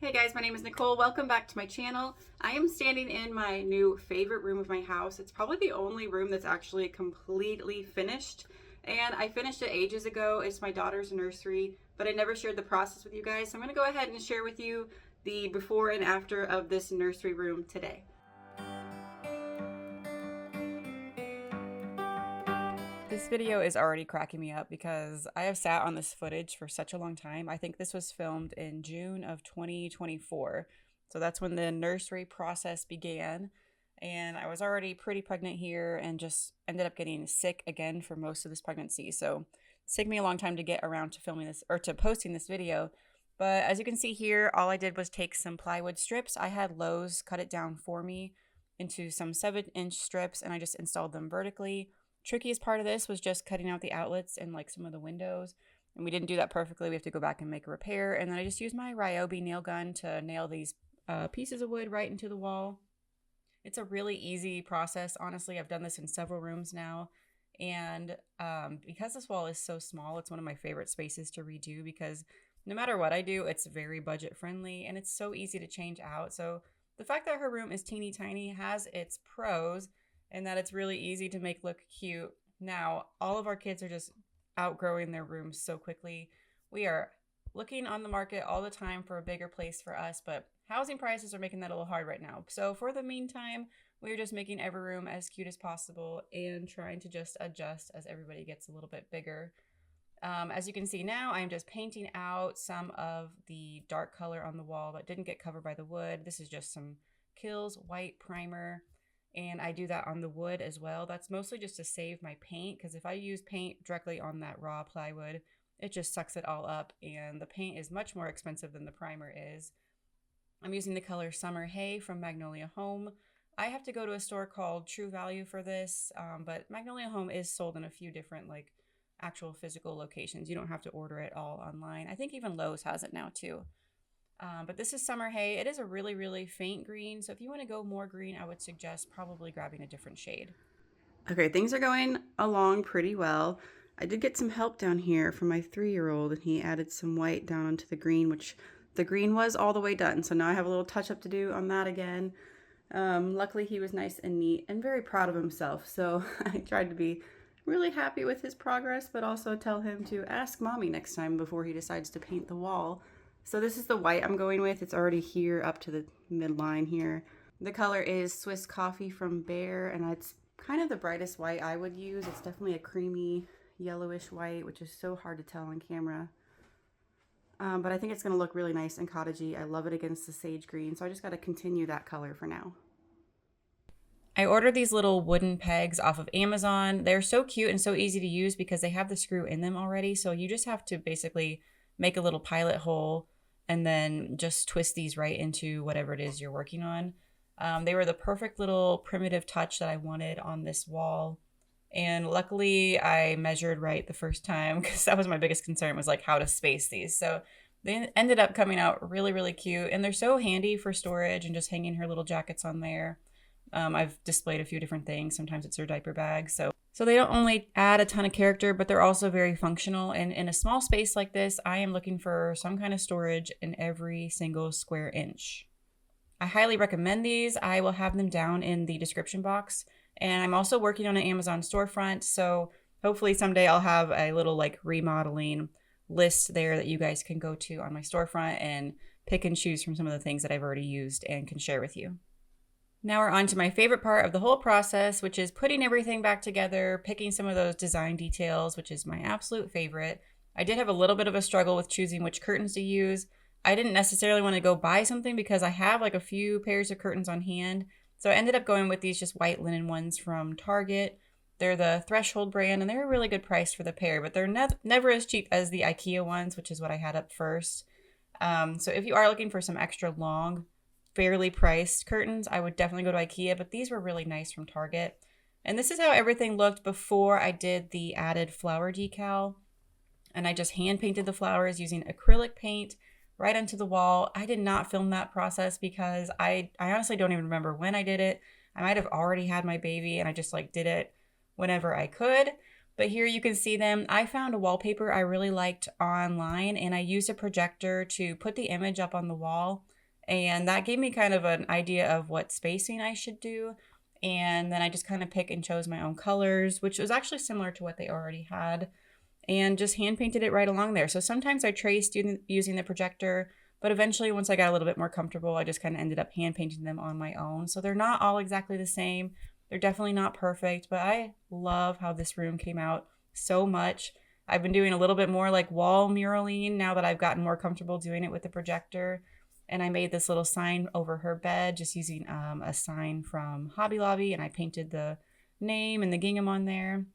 Hey guys, my name is Nicole. Welcome back to my channel. I am standing in my new favorite room of my house. It's probably the only room that's actually completely finished. And I finished it ages ago. It's my daughter's nursery, but I never shared the process with you guys. So I'm gonna go ahead and share with you the before and after of this nursery room today. This video is already cracking me up because I have sat on this footage for such a long time. I think this was filmed in June of 2024. So that's when the nursery process began. And I was already pretty pregnant here and just ended up getting sick again for most of this pregnancy. So it's taken me a long time to get around to filming this or to posting this video. But as you can see here, all I did was take some plywood strips. I had Lowe's cut it down for me into some 7-inch strips and I just installed them vertically. Trickiest part of this was just cutting out the outlets and like some of the windows, and we didn't do that perfectly. We have to go back and make a repair, and then I just used my Ryobi nail gun to nail these pieces of wood right into the wall. It's a really easy process. Honestly, I've done this in several rooms now, and because this wall is so small, it's one of my favorite spaces to redo because no matter what I do, it's very budget friendly and it's so easy to change out. So the fact that her room is teeny tiny has its pros, and that it's really easy to make look cute. Now, all of our kids are just outgrowing their rooms so quickly. We are looking on the market all the time for a bigger place for us, but housing prices are making that a little hard right now. So for the meantime, we're just making every room as cute as possible and trying to just adjust as everybody gets a little bit bigger. As you can see now, I'm just painting out some of the dark color on the wall that didn't get covered by the wood. This is just some Kills white primer. And I do that on the wood as well. That's mostly just to save my paint, because if I use paint directly on that raw plywood, it just sucks it all up, and the paint is much more expensive than the primer is. I'm using the color Summer Hay from Magnolia Home. I have to go to a store called True Value for this, but Magnolia Home is sold in a few different like actual physical locations. You don't have to order it all online. I think even Lowe's has it now too. But this is Summer Hay. It is a really, really faint green. So if you want to go more green, I would suggest probably grabbing a different shade. Okay, things are going along pretty well. I did get some help down here from my 3-year-old, and he added some white down onto the green, which the green was all the way done. So now I have a little touch up to do on that again. Luckily, he was nice and neat and very proud of himself. So I tried to be really happy with his progress, but also tell him to ask mommy next time before he decides to paint the wall. So this is the white I'm going with. It's already here up to the midline here. The color is Swiss Coffee from Bear, and it's kind of the brightest white I would use. It's definitely a creamy yellowish white, which is so hard to tell on camera. But I think it's going to look really nice and cottagey. I love it against the sage green, so I just got to continue that color for now. I ordered these little wooden pegs off of Amazon. They're so cute and so easy to use because they have the screw in them already. So you just have to basically make a little pilot hole and then just twist these right into whatever it is you're working on. They were the perfect little primitive touch that I wanted on this wall. And luckily I measured right the first time, because that was my biggest concern, was like how to space these. So they ended up coming out really, really cute. And they're so handy for storage and just hanging her little jackets on there. I've displayed a few different things. Sometimes it's her diaper bag. So they don't only add a ton of character, but they're also very functional. And in a small space like this, I am looking for some kind of storage in every single square inch. I highly recommend these. I will have them down in the description box. And I'm also working on an Amazon storefront. So hopefully someday I'll have a little like remodeling list there that you guys can go to on my storefront and pick and choose from some of the things that I've already used and can share with you. Now we're on to my favorite part of the whole process, which is putting everything back together, picking some of those design details, which is my absolute favorite. I did have a little bit of a struggle with choosing which curtains to use. I didn't necessarily want to go buy something because I have like a few pairs of curtains on hand. So I ended up going with these just white linen ones from Target. They're the Threshold brand, and they're a really good price for the pair, but they're never as cheap as the IKEA ones, which is what I had up first. So if you are looking for some extra long, fairly priced curtains, I would definitely go to IKEA, but these were really nice from Target. And this is how everything looked before I did the added flower decal. And I just hand painted the flowers using acrylic paint right onto the wall. I did not film that process because I honestly don't even remember when I did it. I might have already had my baby and I just like did it whenever I could. But here you can see them. I found a wallpaper I really liked online, and I used a projector to put the image up on the wall. And that gave me kind of an idea of what spacing I should do. And then I just kind of pick and chose my own colors, which was actually similar to what they already had, and just hand painted it right along there. So sometimes I traced using the projector, but eventually once I got a little bit more comfortable, I just kind of ended up hand painting them on my own. So they're not all exactly the same. They're definitely not perfect, but I love how this room came out so much. I've been doing a little bit more like wall muraling now that I've gotten more comfortable doing it with the projector. And I made this little sign over her bed just using a sign from Hobby Lobby, and I painted the name and the gingham on there.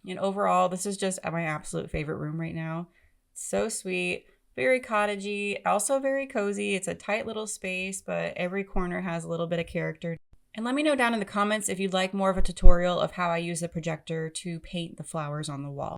And overall, this is just my absolute favorite room right now. So sweet, very cottagey, also very cozy. It's a tight little space, but every corner has a little bit of character. And let me know down in the comments if you'd like more of a tutorial of how I use the projector to paint the flowers on the wall.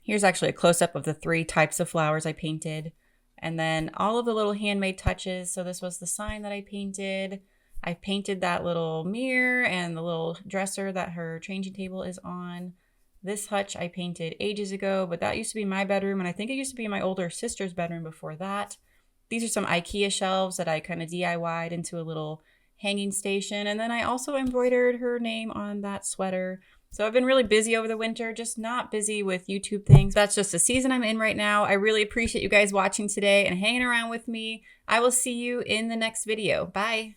Here's actually a close-up of the 3 types of flowers I painted. And then all of the little handmade touches. So this was the sign that I painted. I painted that little mirror and the little dresser that her changing table is on. This hutch I painted ages ago, but that used to be my bedroom, and I think it used to be my older sister's bedroom before that. These are some IKEA shelves that I kind of DIY'd into a little hanging station, and then I also embroidered her name on that sweater. So I've been really busy over the winter, just not busy with YouTube things. That's just the season I'm in right now. I really appreciate you guys watching today and hanging around with me. I will see you in the next video. Bye.